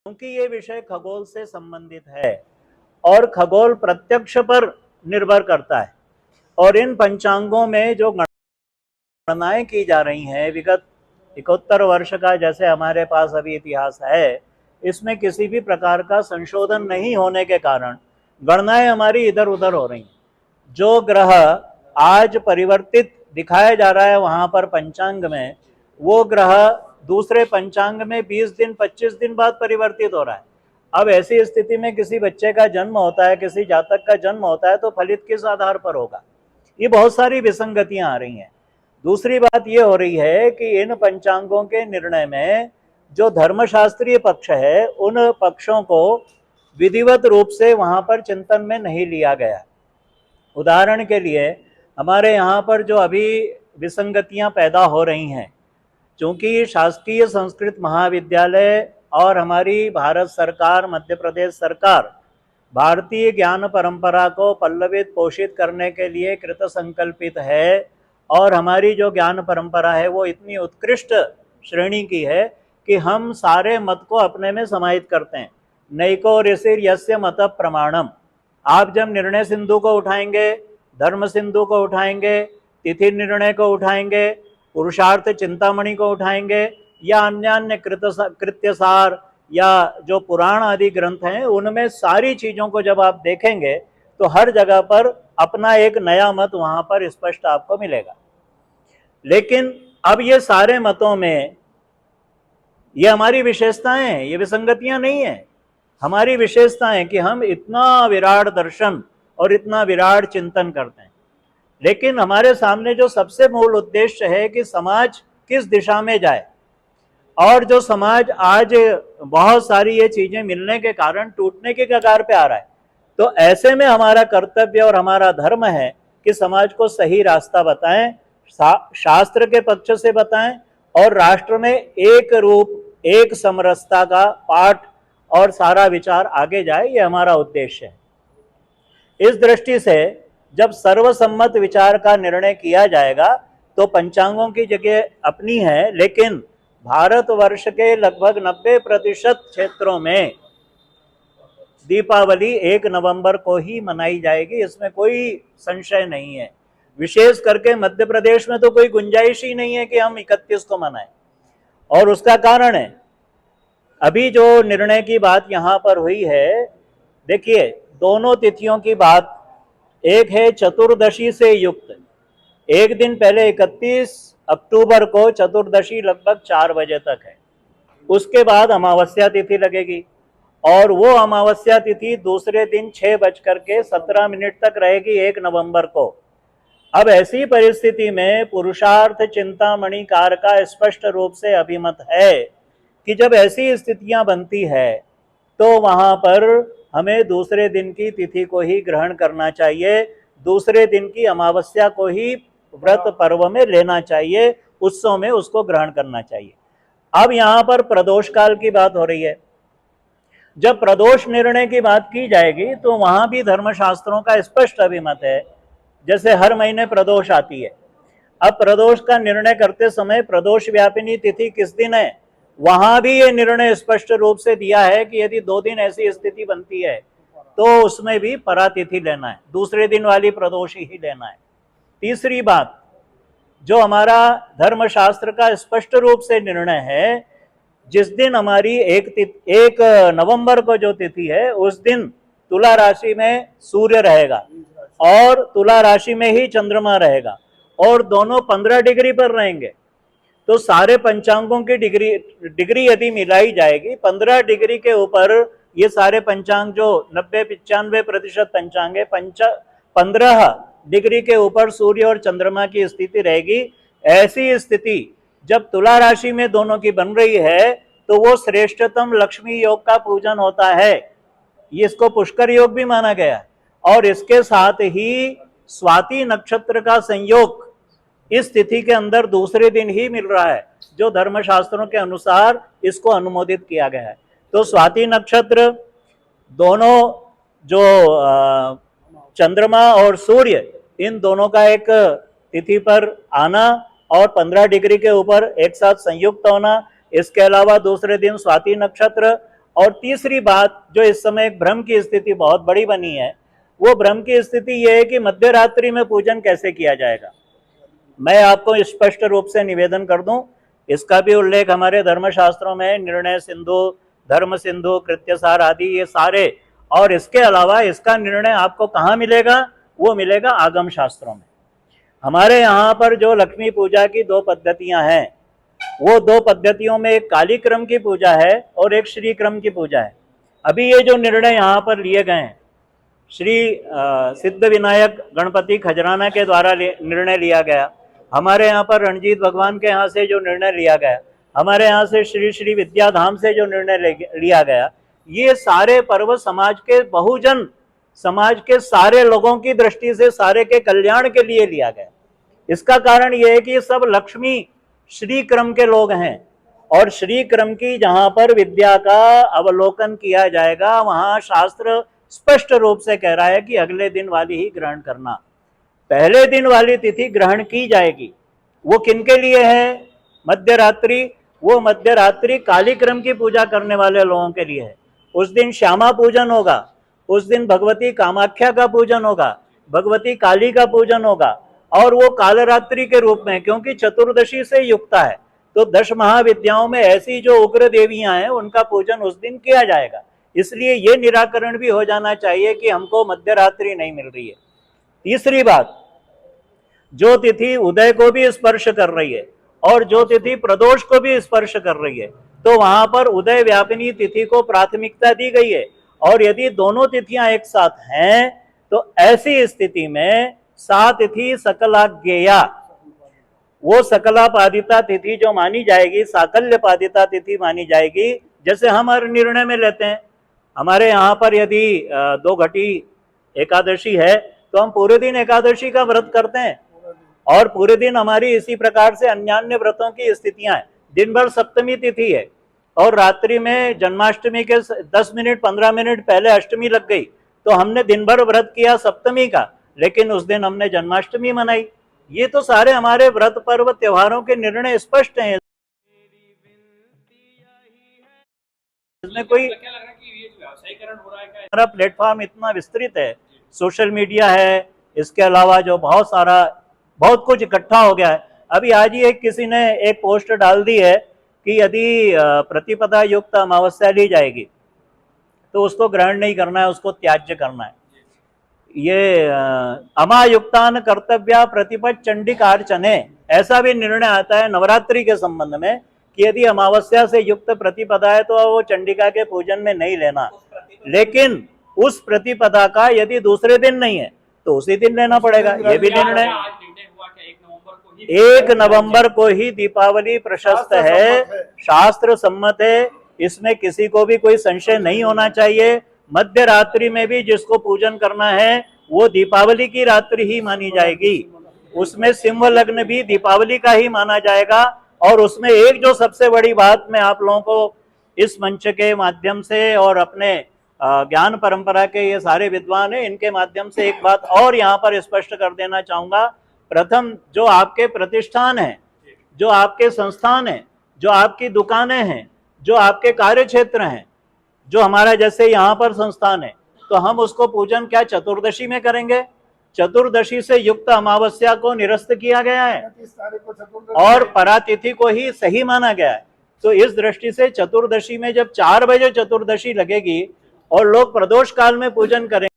क्योंकि ये विषय खगोल से संबंधित है और खगोल प्रत्यक्ष पर निर्भर करता है। और इन पंचांगों में जो गणनाएं की जा रही हैं विगत 71 वर्ष का जैसे हमारे पास अभी इतिहास है, इसमें किसी भी प्रकार का संशोधन नहीं होने के कारण गणनाएं हमारी इधर उधर हो रही हैं। जो ग्रह आज परिवर्तित दिखाया जा रहा है वहां पर पंचांग में, वो ग्रह दूसरे पंचांग में 20 दिन 25 दिन बाद परिवर्तित हो रहा है। अब ऐसी स्थिति में किसी बच्चे का जन्म होता है, किसी जातक का जन्म होता है, तो फलित किस आधार पर होगा? ये बहुत सारी विसंगतियां आ रही हैं। दूसरी बात ये हो रही है कि इन पंचांगों के निर्णय में जो धर्मशास्त्रीय पक्ष है, उन पक्षों को विधिवत रूप से वहां पर चिंतन में नहीं लिया गया। उदाहरण के लिए हमारे यहाँ पर जो अभी विसंगतियां पैदा हो रही हैं, चूंकि शासकीय संस्कृत महाविद्यालय और हमारी भारत सरकार, मध्य प्रदेश सरकार भारतीय ज्ञान परंपरा को पल्लवित पोषित करने के लिए कृत संकल्पित है, और हमारी जो ज्ञान परंपरा है वो इतनी उत्कृष्ट श्रेणी की है कि हम सारे मत को अपने में समाहित करते हैं। नैको ऋषिर यस्य मत प्रमाणम। आप जब निर्णय सिंधु को उठाएंगे, धर्म सिंधु को उठाएंगे, तिथि निर्णय को उठाएंगे, पुरुषार्थ चिंतामणि को उठाएंगे, या अन्य कृत्यसार या जो पुराण आदि ग्रंथ हैं, उनमें सारी चीजों को जब आप देखेंगे तो हर जगह पर अपना एक नया मत वहां पर स्पष्ट आपको मिलेगा। लेकिन अब ये सारे मतों में ये हमारी विशेषताएं हैं, ये विसंगतियां नहीं है। हमारी विशेषता है कि हम इतना विराट दर्शन और इतना विराट चिंतन करते हैं। लेकिन हमारे सामने जो सबसे मूल उद्देश्य है कि समाज किस दिशा में जाए, और जो समाज आज बहुत सारी ये चीजें मिलने के कारण टूटने के कगार पे आ रहा है, तो ऐसे में हमारा कर्तव्य और हमारा धर्म है कि समाज को सही रास्ता बताएं, शास्त्र के पक्ष से बताएं, और राष्ट्र में एक रूप, एक समरसता का पाठ और सारा विचार आगे जाए, ये हमारा उद्देश्य है। इस दृष्टि से जब सर्वसम्मत विचार का निर्णय किया जाएगा तो पंचांगों की जगह अपनी है, लेकिन भारतवर्ष के लगभग 90% क्षेत्रों में दीपावली 1 नवंबर को ही मनाई जाएगी, इसमें कोई संशय नहीं है। विशेष करके मध्य प्रदेश में तो कोई गुंजाइश ही नहीं है कि हम 31 को मनाएं, और उसका कारण है अभी जो निर्णय की बात यहाँ पर हुई है। देखिए, दोनों तिथियों की बात, एक है चतुर्दशी से युक्त, एक दिन पहले 31 अक्टूबर को चतुर्दशी लगभग 4 बजे तक है, उसके बाद अमावस्या तिथि लगेगी, और वो अमावस्या तिथि दूसरे दिन 6:17 तक रहेगी 1 नवंबर को। अब ऐसी परिस्थिति में पुरुषार्थ चिंतामणि कार का स्पष्ट रूप से अभिमत है कि जब ऐसी स्थितियां बनती है तो वहां पर हमें दूसरे दिन की तिथि को ही ग्रहण करना चाहिए, दूसरे दिन की अमावस्या को ही व्रत पर्व में लेना चाहिए, उत्सव में उसको ग्रहण करना चाहिए। अब यहाँ पर प्रदोष काल की बात हो रही है। जब प्रदोष निर्णय की बात की जाएगी तो वहां भी धर्मशास्त्रों का स्पष्ट अभिमत है। जैसे हर महीने प्रदोष आती है, अब प्रदोष का निर्णय करते समय प्रदोष व्यापिनी तिथि किस दिन है, वहां भी ये निर्णय स्पष्ट रूप से दिया है कि यदि 2 दिन ऐसी स्थिति बनती है तो उसमें भी परातिथि लेना है, दूसरे दिन वाली प्रदोष ही लेना है। तीसरी बात, जो हमारा धर्मशास्त्र का स्पष्ट रूप से निर्णय है, जिस दिन हमारी 1 नवंबर को जो तिथि है, उस दिन तुला राशि में सूर्य रहेगा और तुला राशि में ही चंद्रमा रहेगा, और दोनों 15 डिग्री पर रहेंगे। तो सारे पंचांगों की डिग्री यदि मिलाई जाएगी, 15 डिग्री के ऊपर ये सारे पंचांग जो 90-95% पंचांग है, 15 डिग्री के ऊपर सूर्य और चंद्रमा की स्थिति रहेगी। ऐसी स्थिति जब तुला राशि में दोनों की बन रही है तो वो श्रेष्ठतम लक्ष्मी योग का पूजन होता है, ये इसको पुष्कर योग भी माना गया है। और इसके साथ ही स्वाति नक्षत्र का संयोग इस तिथि के अंदर दूसरे दिन ही मिल रहा है, जो धर्मशास्त्रों के अनुसार इसको अनुमोदित किया गया है। तो स्वाति नक्षत्र, दोनों जो चंद्रमा और सूर्य, इन दोनों का एक तिथि पर आना और 15 डिग्री के ऊपर एक साथ संयुक्त होना, इसके अलावा दूसरे दिन स्वाति नक्षत्र और तीसरी बात, जो इस समय एक भ्रम की स्थिति बहुत बड़ी बनी है, वो भ्रम की स्थिति ये है कि मध्य रात्रि में पूजन कैसे किया जाएगा। मैं आपको स्पष्ट रूप से निवेदन कर दूं, इसका भी उल्लेख हमारे धर्मशास्त्रों में, निर्णय सिंधु, धर्म सिंधु, कृत्यसार आदि ये सारे, और इसके अलावा इसका निर्णय आपको कहाँ मिलेगा, वो मिलेगा आगम शास्त्रों में। हमारे यहाँ पर जो लक्ष्मी पूजा की दो पद्धतियां हैं, वो दो पद्धतियों में एक काली क्रम की पूजा है और एक श्री क्रम की पूजा है। अभी ये जो निर्णय यहाँ पर लिए गए हैं, श्री सिद्ध विनायक गणपति खजराना के द्वारा निर्णय लिया गया, हमारे यहाँ पर रणजीत भगवान के यहाँ से जो निर्णय लिया गया, हमारे यहाँ से श्री श्री विद्याधाम से जो निर्णय लिया गया, ये सारे पर्व समाज के, बहुजन समाज के सारे लोगों की दृष्टि से, सारे के कल्याण के लिए लिया गया। इसका कारण यह है कि ये सब लक्ष्मी श्री क्रम के लोग हैं, और श्री क्रम की जहां पर विद्या का अवलोकन किया जाएगा, वहां शास्त्र स्पष्ट रूप से कह रहा है कि अगले दिन वाली ही ग्रहण करना। पहले दिन वाली तिथि ग्रहण की जाएगी, वो किनके लिए है? मध्य रात्रि। वो मध्य रात्रि काली क्रम की पूजा करने वाले लोगों के लिए है। उस दिन श्यामा पूजन होगा, उस दिन भगवती कामाख्या का पूजन होगा, भगवती काली का पूजन होगा, और वो कालरात्रि के रूप में, क्योंकि चतुर्दशी से युक्त है, तो 10 महाविद्याओं में ऐसी जो उग्र देवियां हैं उनका पूजन उस दिन किया जाएगा। इसलिए ये निराकरण भी हो जाना चाहिए कि हमको मध्य रात्रि नहीं मिल रही है। तीसरी बात, जो तिथि उदय को भी स्पर्श कर रही है और जो तिथि प्रदोष को भी स्पर्श कर रही है, तो वहां पर उदय व्यापिनी तिथि को प्राथमिकता दी गई है। और यदि दोनों तिथियां एक साथ हैं तो ऐसी स्थिति में सा तिथि सकलाज्ञेया, वो सकलापादिता तिथि जो मानी जाएगी, साकल्यपादिता तिथि मानी जाएगी। जैसे हम हर निर्णय में लेते हैं, हमारे यहाँ पर यदि 2 घटी एकादशी है तो हम पूरे दिन एकादशी का व्रत करते हैं, और पूरे दिन हमारी इसी प्रकार से अन्यान्य व्रतों की स्थितियां हैं। दिन भर सप्तमी तिथि है और रात्रि में जन्माष्टमी के 10 मिनट 15 मिनट पहले अष्टमी लग गई, तो हमने दिन भर व्रत किया सप्तमी का, लेकिन उस दिन हमने जन्माष्टमी मनाई। ये तो सारे हमारे व्रत पर्व त्योहारों के निर्णय स्पष्ट हैं। इसमें कोई हमारा प्लेटफॉर्म इतना विस्तृत है, सोशल मीडिया है, इसके अलावा जो बहुत कुछ इकट्ठा हो गया है। अभी आज ही किसी ने एक पोस्ट डाल दी है कि यदि प्रतिपदा युक्त अमावस्या ली जाएगी तो उसको ग्रहण नहीं करना है, उसको त्याज्य करना है। ये अमायुक्तान कर्तव्या प्रतिपद चंडिकार्चने, ऐसा भी निर्णय आता है नवरात्रि के संबंध में कि यदि अमावस्या से युक्त प्रतिपदा है तो वो चंडिका के पूजन में नहीं लेना, लेकिन उस प्रतिपदा का यदि दूसरे दिन नहीं है तो उसी दिन लेना पड़ेगा। ये भी निर्णय 1 नवंबर को ही दीपावली प्रशस्त है, शास्त्र सम्मत है, इसमें किसी को भी कोई संशय नहीं होना चाहिए। मध्य रात्रि में भी जिसको पूजन करना है वो दीपावली की रात्रि ही मानी जाएगी, उसमें सिंह लग्न भी दीपावली का ही माना जाएगा। और उसमें एक जो सबसे बड़ी बात मैं आप लोगों को इस मंच के माध्यम से और अपने ज्ञान परंपरा के ये सारे विद्वान हैं, इनके माध्यम से एक बात और यहाँ पर स्पष्ट कर देना चाहूंगा। प्रथम, जो आपके प्रतिष्ठान हैं, जो आपके संस्थान हैं, जो आपकी दुकानें हैं, जो आपके कार्य क्षेत्र हैं, जो हमारा जैसे यहाँ पर संस्थान है, तो हम उसको पूजन क्या चतुर्दशी में करेंगे? चतुर्दशी से युक्त अमावस्या को निरस्त किया गया है और परातिथि को ही सही माना गया है। तो इस दृष्टि से चतुर्दशी में जब 4 बजे चतुर्दशी लगेगी और लोग प्रदोष काल में पूजन करेंगे,